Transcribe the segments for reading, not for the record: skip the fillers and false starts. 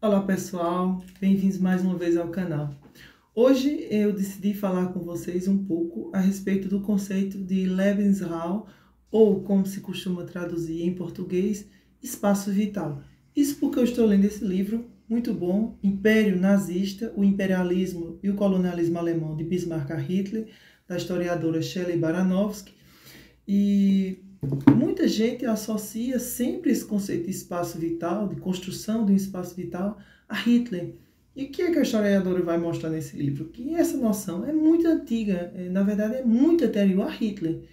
Olá pessoal, bem-vindos mais uma vez ao canal. Hoje eu decidi falar com vocês um pouco a respeito do conceito de Lebensraum, ou como se costuma traduzir em português, espaço vital. Isso porque eu estou lendo esse livro muito bom, Império Nazista, o Imperialismo e o Colonialismo Alemão de Bismarck a Hitler, da historiadora Shelley Baranovsky, e muita gente associa sempre esse conceito de espaço vital, de construção de um espaço vital, a Hitler. E o que é que a historiadora vai mostrar nesse livro? Que essa noção é muito antiga, na verdade é muito anterior a Hitler.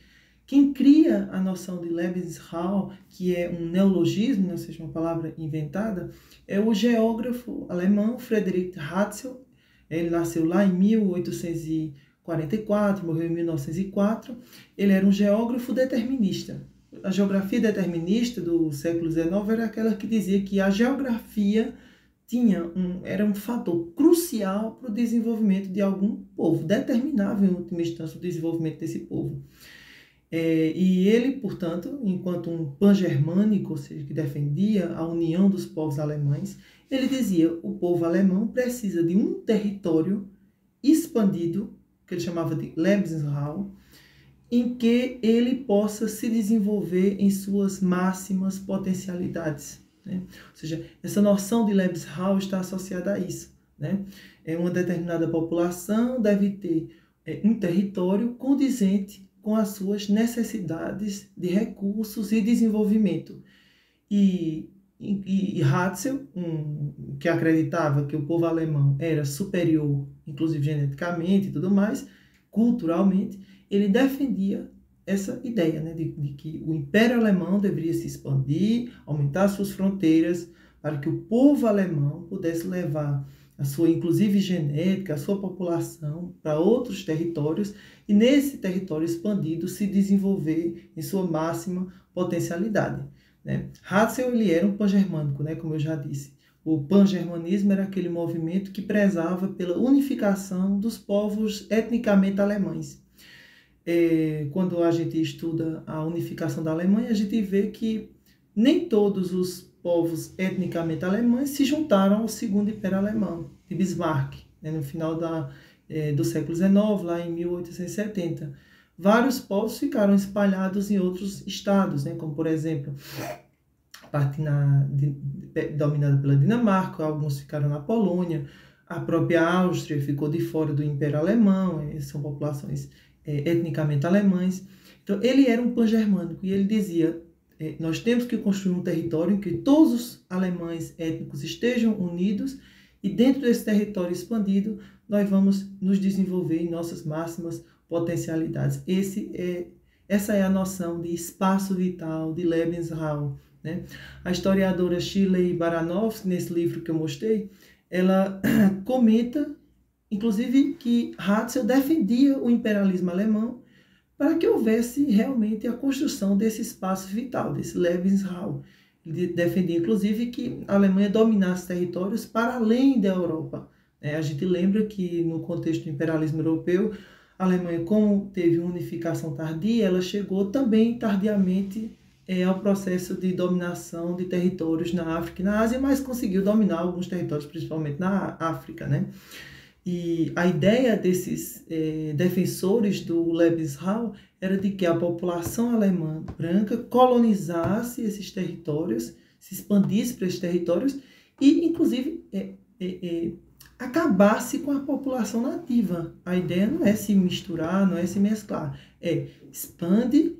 Quem cria a noção de Lebensraum, que é um neologismo, ou seja, uma palavra inventada, é o geógrafo alemão Friedrich Ratzel. Ele nasceu lá em 1844, morreu em 1904. Ele era um geógrafo determinista. A geografia determinista do século XIX era aquela que dizia que a geografia era um fator crucial para o desenvolvimento de algum povo, determinava em última instância o desenvolvimento desse povo. E ele, portanto, enquanto um pan-germânico, ou seja, que defendia a união dos povos alemães, ele dizia que o povo alemão precisa de um território expandido, que ele chamava de Lebensraum, em que ele possa se desenvolver em suas máximas potencialidades. Né? Ou seja, essa noção de Lebensraum está associada a isso. Né? Uma determinada população deve ter um território condizente com as suas necessidades de recursos e desenvolvimento. E Ratzel, que acreditava que o povo alemão era superior, inclusive geneticamente e tudo mais, culturalmente, ele defendia essa ideia, né, de que o Império Alemão deveria se expandir, aumentar suas fronteiras, para que o povo alemão pudesse levar a sua, inclusive genética, a sua população para outros territórios e nesse território expandido se desenvolver em sua máxima potencialidade. Né? Ratzel ele era um pan-germânico, né, como eu já disse. O pan-germanismo era aquele movimento que prezava pela unificação dos povos etnicamente alemães. Quando a gente estuda a unificação da Alemanha, a gente vê que nem todos os povos etnicamente alemães se juntaram ao Segundo Império Alemão, de Bismarck, né, no final do século XIX, lá em 1870. Vários povos ficaram espalhados em outros estados, né, como, por exemplo, a parte dominada pela Dinamarca, alguns ficaram na Polônia, a própria Áustria ficou de fora do Império Alemão, são populações etnicamente alemães. Então, ele era um pan-germânico e ele dizia: nós temos que construir um território em que todos os alemães étnicos estejam unidos e dentro desse território expandido nós vamos nos desenvolver em nossas máximas potencialidades. Essa é a noção de espaço vital, de Lebensraum. Né? A historiadora Shelley Baranovsky, nesse livro que eu mostrei, ela comenta, inclusive, que Ratzel defendia o imperialismo alemão para que houvesse realmente a construção desse espaço vital, desse Lebensraum. Ele defendia, inclusive, que a Alemanha dominasse territórios para além da Europa. A gente lembra que, no contexto do imperialismo europeu, a Alemanha, como teve uma unificação tardia, ela chegou também tardiamente ao processo de dominação de territórios na África e na Ásia, mas conseguiu dominar alguns territórios, principalmente na África, né? E a ideia desses defensores do Lebensraum era de que a população alemã branca colonizasse esses territórios, se expandisse para esses territórios e, inclusive, acabasse com a população nativa. A ideia não é se misturar, não é se mesclar, expande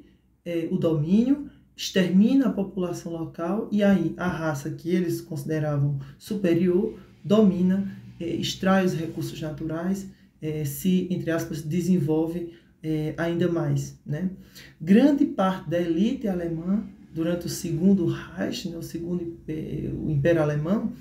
o domínio, extermina a população local e aí a raça que eles consideravam superior domina, extrai os recursos naturais, se, entre aspas, desenvolve ainda mais. Né? Grande parte da elite alemã, durante o segundo Reich, né, o Império Alemão,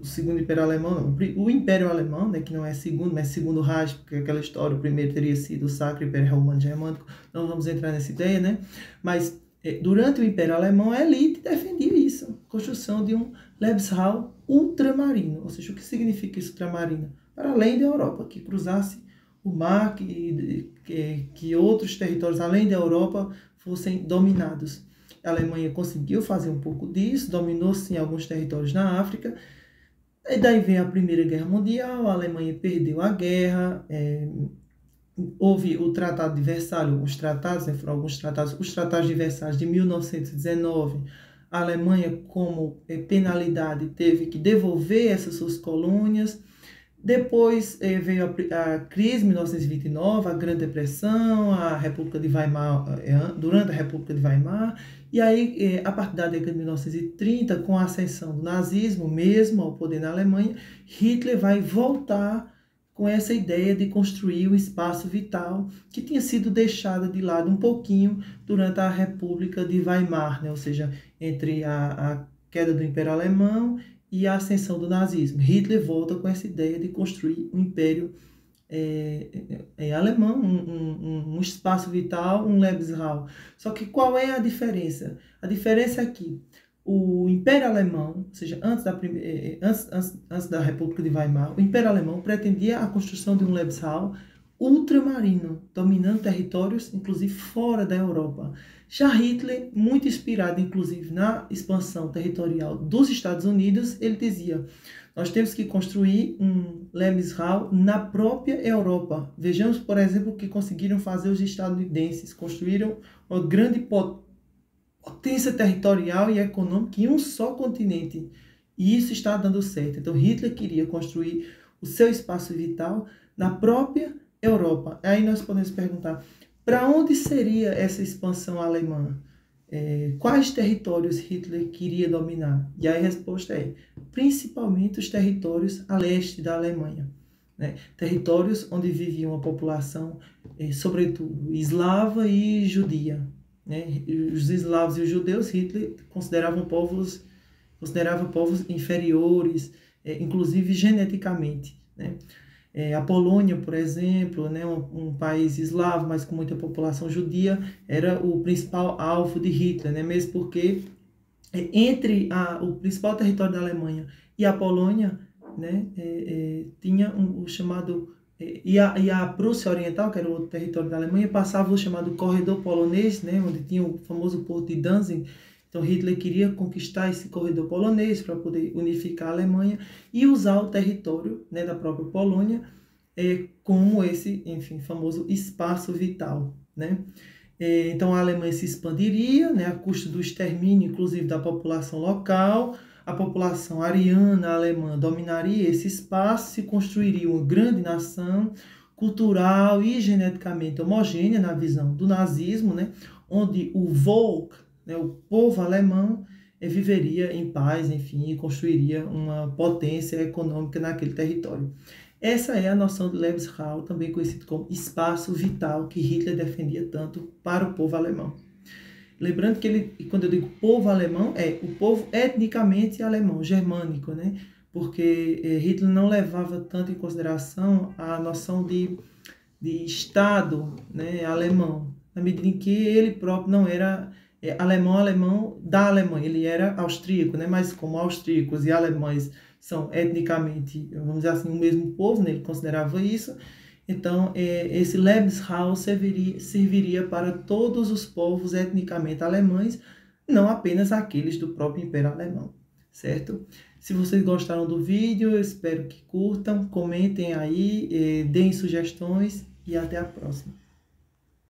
o segundo Império Alemão, não, o Império Alemão, né, que não é segundo, mas segundo Reich, porque aquela história, o primeiro teria sido o Sacro Império Romano Germânico, não vamos entrar nessa ideia, né? Mas durante o Império Alemão, a elite defendia isso, a construção de um Lebensraum ultramarino. Ou seja, o que significa isso, ultramarino? Para além da Europa, que cruzasse o mar, que outros territórios além da Europa fossem dominados. A Alemanha conseguiu fazer um pouco disso, dominou sim alguns territórios na África. E daí vem a Primeira Guerra Mundial, a Alemanha perdeu a guerra, houve o Tratado de Versalhes, os tratados, né, foram alguns tratados, os Tratados de Versalhes de 1919, a Alemanha, como penalidade, teve que devolver essas suas colônias. Depois veio a crise de 1929, a Grande Depressão, a República de Weimar, durante a República de Weimar, e aí, a partir da década de 1930, com a ascensão do nazismo mesmo ao poder na Alemanha, Hitler vai voltar com essa ideia de construir o espaço vital que tinha sido deixada de lado um pouquinho durante a República de Weimar, né? Ou seja, entre a queda do Império Alemão e a ascensão do nazismo. Hitler volta com essa ideia de construir um império alemão, um espaço vital, um Lebensraum. Só que qual é a diferença? A diferença é que o Império Alemão, ou seja, antes da República de Weimar, o Império Alemão pretendia a construção de um Lebensraum ultramarino, dominando territórios, inclusive fora da Europa. Já Hitler, muito inspirado, inclusive, na expansão territorial dos Estados Unidos, ele dizia: nós temos que construir um Lebensraum na própria Europa. Vejamos, por exemplo, o que conseguiram fazer os estadunidenses. Construíram uma grande potência territorial e econômica em um só continente. E isso está dando certo. Então, Hitler queria construir o seu espaço vital na própria Europa. Aí nós podemos perguntar, para onde seria essa expansão alemã? Quais territórios Hitler queria dominar? E aí a resposta é, principalmente os territórios a leste da Alemanha, né? Territórios onde vivia uma população, sobretudo, eslava e judia, né? Os eslavos e os judeus, Hitler considerava povos inferiores, inclusive geneticamente, né? A Polônia, por exemplo, né, um país eslavo, mas com muita população judia, era o principal alvo de Hitler, né, mesmo porque entre o principal território da Alemanha e a Polônia, né, tinha o chamado... E a Prússia Oriental, que era o outro território da Alemanha, passava o chamado Corredor Polonês, né, onde tinha o famoso porto de Danzig. Então Hitler queria conquistar esse corredor polonês para poder unificar a Alemanha e usar o território, né, da própria Polônia como esse, enfim, famoso espaço vital, né? Então a Alemanha se expandiria, né, a custo do extermínio, inclusive, da população local. A população ariana alemã dominaria esse espaço, se construiria uma grande nação cultural e geneticamente homogênea na visão do nazismo, né, onde o Volk, né, o povo alemão, viveria em paz, enfim, e construiria uma potência econômica naquele território. Essa é a noção de Lebensraum, também conhecido como espaço vital, que Hitler defendia tanto para o povo alemão. Lembrando que quando eu digo povo alemão, o povo etnicamente alemão, germânico, né? Porque Hitler não levava tanto em consideração a noção de Estado, né, alemão, na medida em que ele próprio não era alemão da Alemanha, ele era austríaco, né? Mas como austríacos e alemães são etnicamente, vamos dizer assim, o mesmo povo, né? Ele considerava isso. Então, esse Lebensraum serviria para todos os povos etnicamente alemães, não apenas aqueles do próprio Império Alemão, certo? Se vocês gostaram do vídeo, eu espero que curtam, comentem aí, deem sugestões e até a próxima.